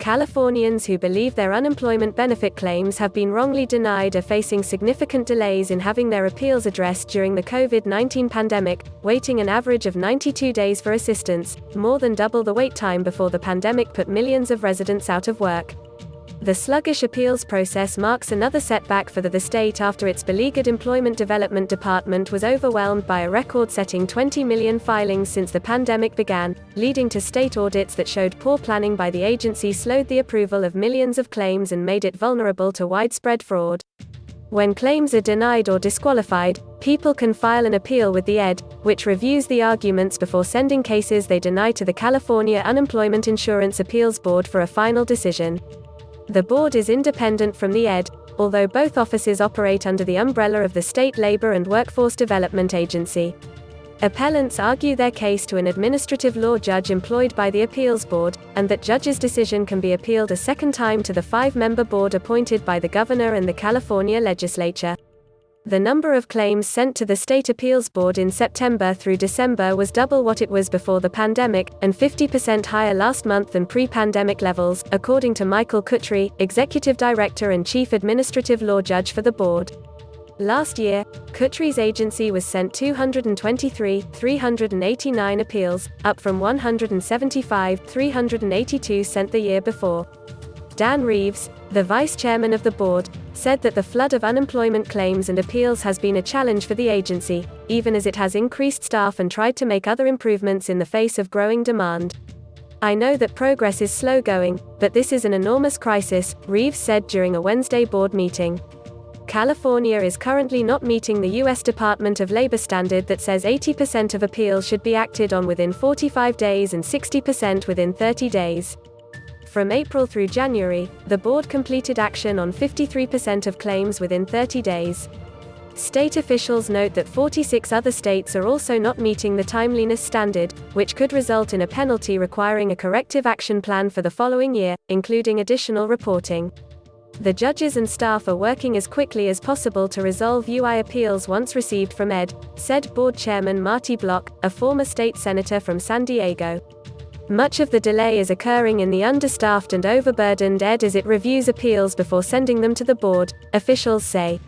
Californians who believe their unemployment benefit claims have been wrongly denied are facing significant delays in having their appeals addressed during the COVID-19 pandemic, waiting an average of 92 days for assistance, more than double the wait time before the pandemic put millions of residents out of work. The sluggish appeals process marks another setback for the state after its beleaguered Employment Development Department was overwhelmed by a record-setting 20 million filings since the pandemic began, leading to state audits that showed poor planning by the agency slowed the approval of millions of claims and made it vulnerable to widespread fraud. When claims are denied or disqualified, people can file an appeal with the ED, which reviews the arguments before sending cases they deny to the California Unemployment Insurance Appeals Board for a final decision. The board is independent from the ED, although both offices operate under the umbrella of the State Labor and Workforce Development Agency. Appellants argue their case to an administrative law judge employed by the appeals board, and that judge's decision can be appealed a second time to the 5-member board appointed by the governor and the California Legislature. The number of claims sent to the State Appeals Board in September through December was double what it was before the pandemic, and 50% higher last month than pre-pandemic levels, according to Michael Cutri, Executive Director and Chief Administrative Law Judge for the board. Last year, Cutri's agency was sent 223,389 appeals, up from 175,382 sent the year before. Dan Reeves, the vice chairman of the board, said that the flood of unemployment claims and appeals has been a challenge for the agency, even as it has increased staff and tried to make other improvements in the face of growing demand. "I know that progress is slow going, but this is an enormous crisis," Reeves said during a Wednesday board meeting. California is currently not meeting the U.S. Department of Labor standard that says 80% of appeals should be acted on within 45 days and 60% within 30 days. From April through January, the board completed action on 53% of claims within 30 days. State officials note that 46 other states are also not meeting the timeliness standard, which could result in a penalty requiring a corrective action plan for the following year, including additional reporting. The judges and staff are working as quickly as possible to resolve UI appeals once received from ED, said Board Chairman Marty Block, a former state senator from San Diego. Much of the delay is occurring in the understaffed and overburdened ED as it reviews appeals before sending them to the board, officials say.